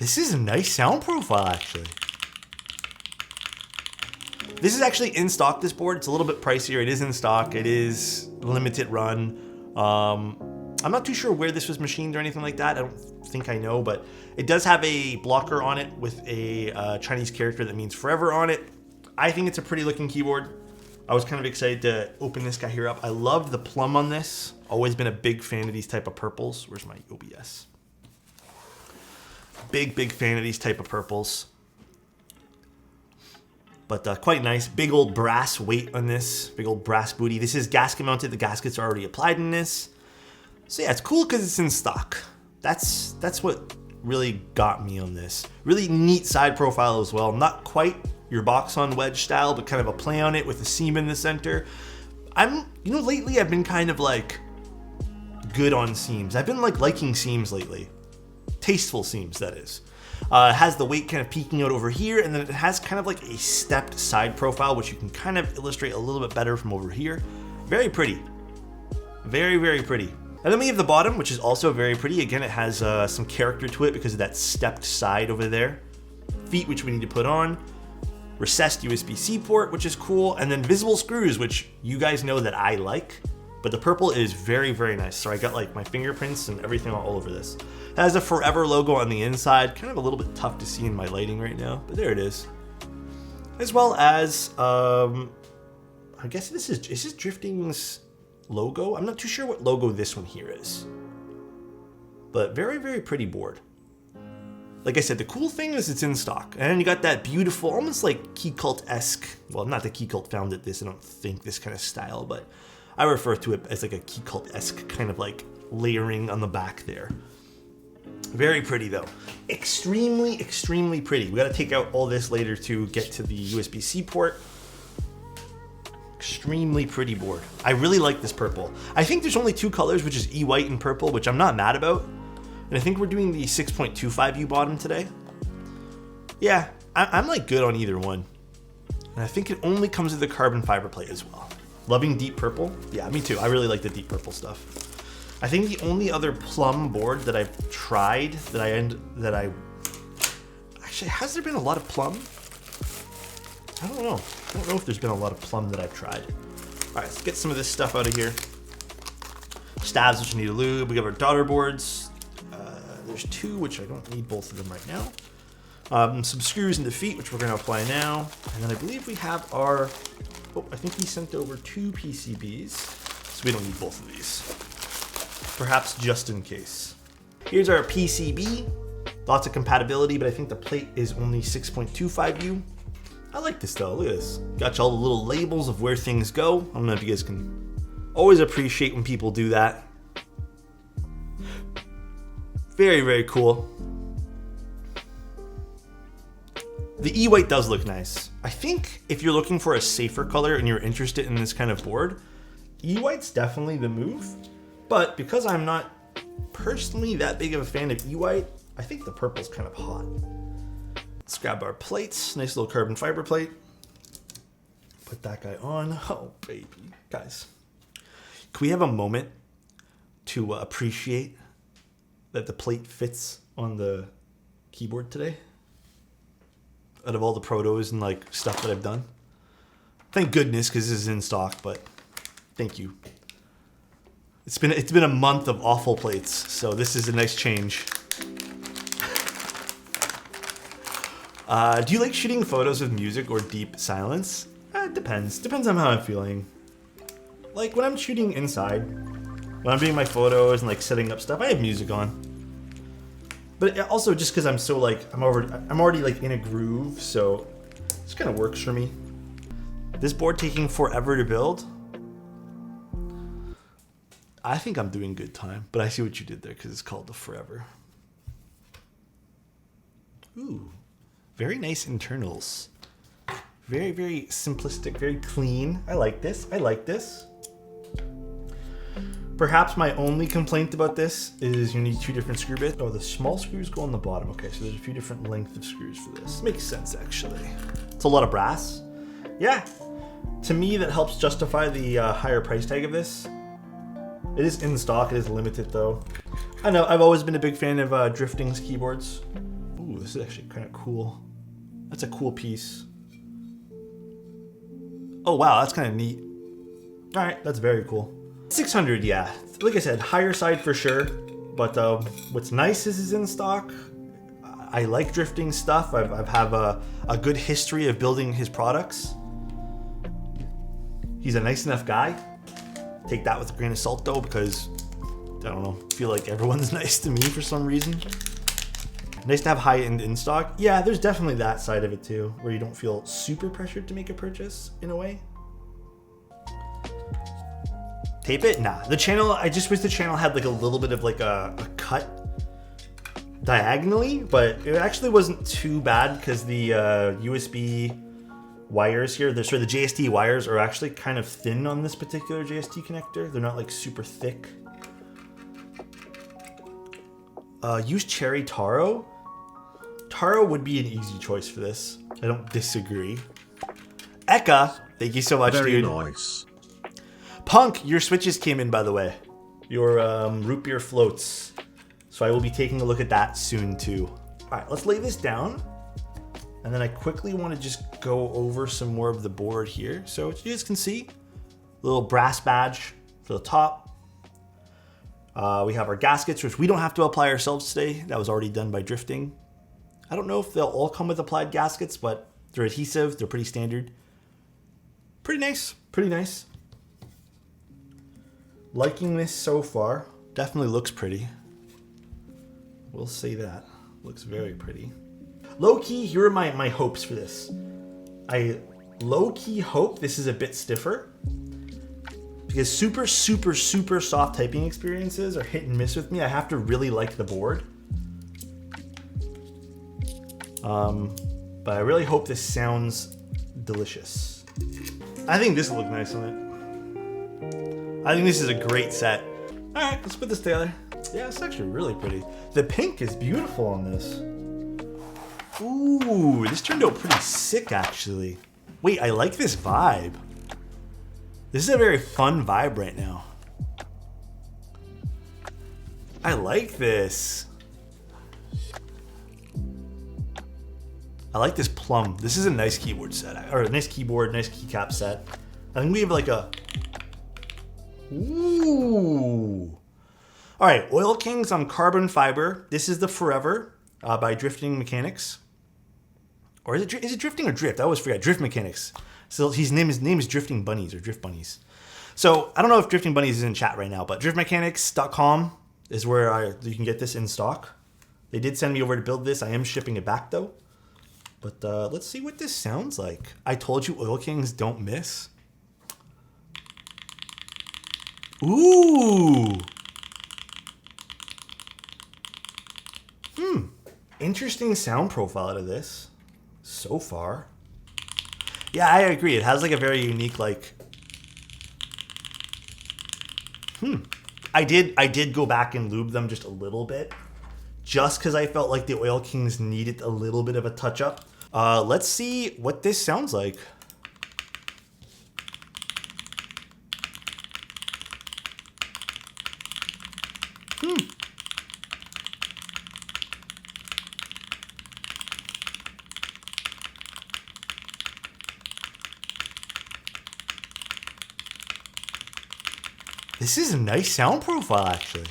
This is a nice sound profile, actually. This is actually in stock, this board. It's a little bit pricier. It is in stock. It is limited run. I'm not too sure where this was machined or anything like that. I don't think I know, but it does have a blocker on it with a Chinese character that means forever on it. I think it's a pretty looking keyboard. I was kind of excited to open this guy here up. I love the plum on this. Always been a big fan of these type of purples. Where's my OBS? Big fan of these type of purples. But quite nice. Big old brass weight on this. Big old brass booty. This is gasket mounted. The gaskets are already applied in this. So yeah, it's cool because it's in stock. That's what really got me on this. Really neat side profile as well. Not quite your box on wedge style, but kind of a play on it with a seam in the center. Lately I've been kind of like good on seams. I've been like liking seams lately. Tasteful seams, that is. It has the weight kind of peeking out over here, and then it has kind of like a stepped side profile, which you can kind of illustrate a little bit better from over here. Very pretty. Very pretty. And then we have the bottom, which is also very pretty. Again, it has some character to it because of that stepped side over there. Feet, which we need to put on. Recessed USB-C port, which is cool. And then visible screws, which you guys know that I like. But the purple is very nice. So I got like my fingerprints and everything all over this. It has a Forever logo on the inside. Kind of a little bit tough to see in my lighting right now, but there it is. As well as, I guess this is Drifting's logo. I'm not too sure what logo this one here is. But very pretty board. Like I said, the cool thing is it's in stock. And then you got that beautiful, almost like Key Cult-esque, well, not that Key Cult founded this, I don't think, this kind of style, but I refer to it as like a Key Cult-esque kind of like layering on the back there. Very pretty though. Extremely pretty. We gotta take out all this later to get to the USB-C port. Extremely pretty board. I really like this purple. I think there's only two colors, which is E-white and purple, which I'm not mad about. And I think we're doing the 6.25U bottom today. Yeah, I'm like good on either one. And I think it only comes with the carbon fiber plate as well. Loving deep purple. Yeah, me too. I really like the deep purple stuff. I think the only other plum board that I've tried actually, has there been a lot of plum? I don't know. I don't know if there's been a lot of plum that I've tried. All right, let's get some of this stuff out of here. Stabs, which need a lube. We got our daughter boards. There's two, which I don't need both of them right now. Some screws in the feet, which we're going to apply now. And then I believe we have our, I think he sent over 2 PCBs. So we don't need both of these. Perhaps just in case. Here's our PCB. Lots of compatibility, but I think the plate is only 6.25U. I like this though, look at this. Got you all the little labels of where things go. I don't know if you guys can always appreciate when people do that. Very cool. The E-white does look nice. I think if you're looking for a safer color and you're interested in this kind of board, E-white's definitely the move. But because I'm not personally that big of a fan of E-white, I think the purple's kind of hot. Let's grab our plates. Nice little carbon fiber plate. Put that guy on. Oh, baby. Guys, can we have a moment to appreciate that the plate fits on the keyboard today? Out of all the protos and like stuff that I've done. Thank goodness, because this is in stock, but thank you. It's been a month of awful plates, so this is a nice change. Do you like shooting photos with music or deep silence? It depends. Depends on how I'm feeling. Like when I'm shooting inside, when I'm doing my photos and like setting up stuff, I have music on. But also just because I'm so like I'm already like in a groove, so this kind of works for me. This board taking forever to build. I think I'm doing good time, but I see what you did there because it's called the Forever. Ooh, very nice internals. Very simplistic, very clean. I like this. Perhaps my only complaint about this is you need 2 different screw bits. Oh, the small screws go on the bottom. Okay, so there's a few different length of screws for this. Makes sense, actually. It's a lot of brass. Yeah, to me that helps justify the higher price tag of this. It is in stock, it is limited though. I know, I've always been a big fan of Drifting's keyboards. Ooh, Ooh, this is actually kind of cool. That's a cool piece. Oh wow, that's kind of neat. All right, that's very cool. 600, yeah. Like I said, higher side for sure. But what's nice is it's in stock. I like drifting stuff. I've have a good history of building his products. He's a nice enough guy. Take that with a grain of salt though, because I don't know, feel like everyone's nice to me for some reason. Nice to have high-end in stock. Yeah, there's definitely that side of it too, where you don't feel super pressured to make a purchase in a way. Tape it? Nah. The channel, I just wish the channel had like a little bit of like a cut diagonally, but it actually wasn't too bad because the USB wires here, the JST wires are actually kind of thin on this particular JST connector. They're not like super thick. Use cherry taro. Taro would be an easy choice for this. I don't disagree. Eka, thank you so much, Very dude. nice. Punk, your switches came in, by the way. Your root beer floats. So I will be taking a look at that soon too. All right, let's lay this down. And then I quickly want to just go over some more of the board here. So as you guys can see, a little brass badge for the top. We have our gaskets, which we don't have to apply ourselves today. That was already done by drifting. I don't know if they'll all come with applied gaskets, but they're adhesive. They're pretty standard. Pretty nice. Pretty nice. Liking this so far. Definitely looks pretty. We'll say that. Looks very pretty. Low-key, here are my hopes for this. I low-key hope this is a bit stiffer. Because super, super, super soft typing experiences are hit and miss with me. I have to really like the board. But I really hope this sounds delicious. I think this will look nice on it. I think this is a great set. All right, let's put this together. Yeah, it's actually really pretty. The pink is beautiful on this. Ooh, this turned out pretty sick, actually. Wait, I like this vibe. This is a very fun vibe right now. I like this. I like this plum. This is a nice keyboard set, or a nice keyboard, nice keycap set. I think we have like a, ooh. All right, Oil Kings on carbon fiber. This is the Forever by DriftMechanics. Or is it Drifting or Drift? I always forget. DriftMechanics. So his name is Drifting Bunnies or Drift Bunnies. So I don't know if Drifting Bunnies is in chat right now, but driftmechanics.com is where you can get this in stock. They did send me over to build this. I am shipping it back though. But let's see what this sounds like. I told you Oil Kings don't miss. Ooh. Interesting sound profile out of this so far. Yeah, I agree. It has like a very unique like. I did go back and lube them just a little bit, just because I felt like the Oil Kings needed a little bit of a touch up. Let's see what this sounds like. This is a nice sound profile, actually.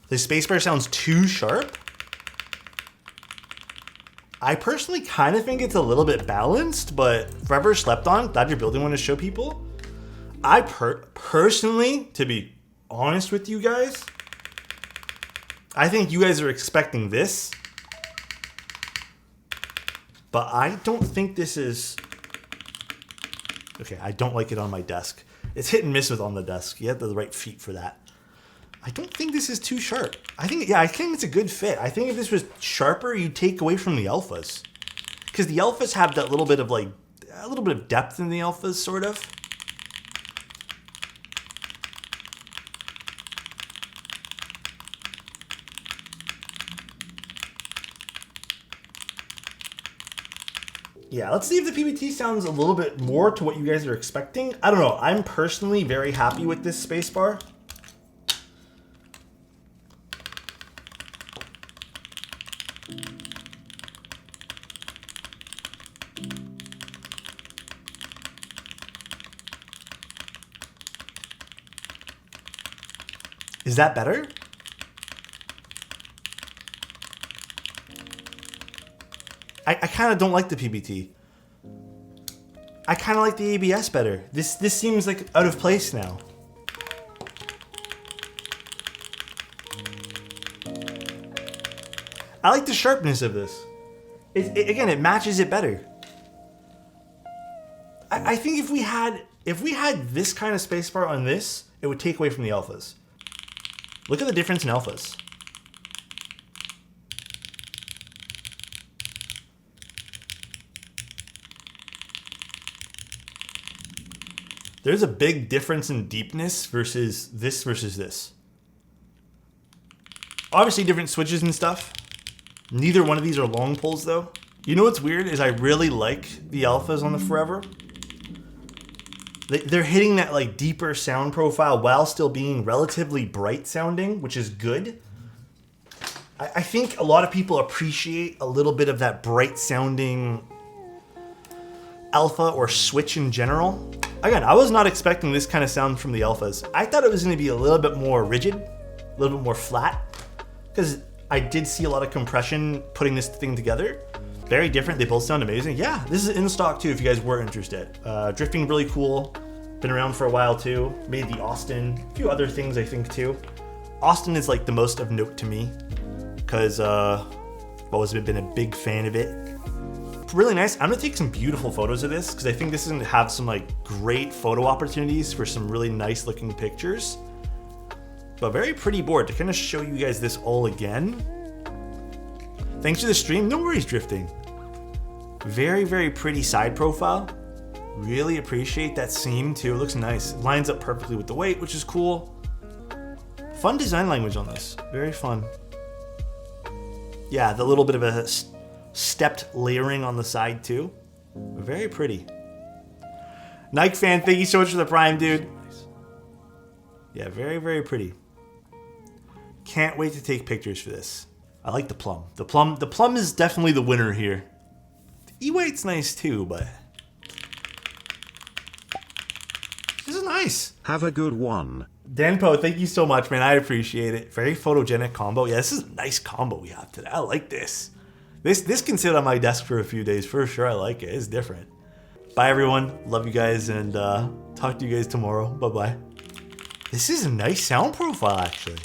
The spacebar sounds too sharp. I personally kind of think it's a little bit balanced, but forever slept on. Glad you're building one to show people. I personally, to be honest with you guys, I think you guys are expecting this, but I don't think this is. Okay, I don't like it on my desk. It's hit and miss with on the desk. You have the right feet for that. I don't think this is too sharp. I think it's a good fit. I think if this was sharper, you'd take away from the alphas. because the alphas have that little bit of like, a little bit of depth in the alphas, sort of. Yeah, let's see if the PBT sounds a little bit more to what you guys are expecting. I don't know. I'm personally very happy with this spacebar. Is that better? I kind of don't like the PBT. I kind of like the ABS better. This seems like out of place now. I like the sharpness of this. Again, it matches it better. I think if we had this kind of spacebar on this, it would take away from the alphas. Look at the difference in alphas. There's a big difference in deepness versus this. Obviously different switches and stuff. Neither one of these are long pulls though. You know what's weird is I really like the alphas on the Forever. They're hitting that like deeper sound profile while still being relatively bright sounding, which is good. I think a lot of people appreciate a little bit of that bright sounding alpha or switch in general. Again, I was not expecting this kind of sound from the alphas. I thought it was going to be a little bit more rigid, a little bit more flat, because I did see a lot of compression putting this thing together. Very different. They both sound amazing. Yeah, this is in stock too if you guys were interested. Drifting really cool. Been around for a while too. Made the Austin. A few other things I think too. Austin is like the most of note to me because I've always been a big fan of it. Really nice. I'm gonna take some beautiful photos of this because I think this is gonna have some like great photo opportunities for some really nice looking pictures. But very pretty board to kind of show you guys this all again. Thanks for the stream. No worries, Drifting. Very, very pretty side profile. Really appreciate that seam too. It looks nice. It lines up perfectly with the weight, which is cool. Fun design language on this. Very fun. Yeah, the little bit of a stepped layering on the side too. Very pretty. Nike fan, thank you so much for the prime, dude. Yeah, very, very pretty. Can't wait to take pictures for this. I like the plum. The plum is definitely the winner here. The E-weight's nice too, but this is nice. Have a good one. Danpo, thank you so much, man. I appreciate it. Very photogenic combo. Yeah, this is a nice combo we have today. I like this. This can sit on my desk for a few days for sure. I like it. It's different. Bye, everyone. Love you guys, and talk to you guys tomorrow. Bye-bye. This is a nice sound profile, actually.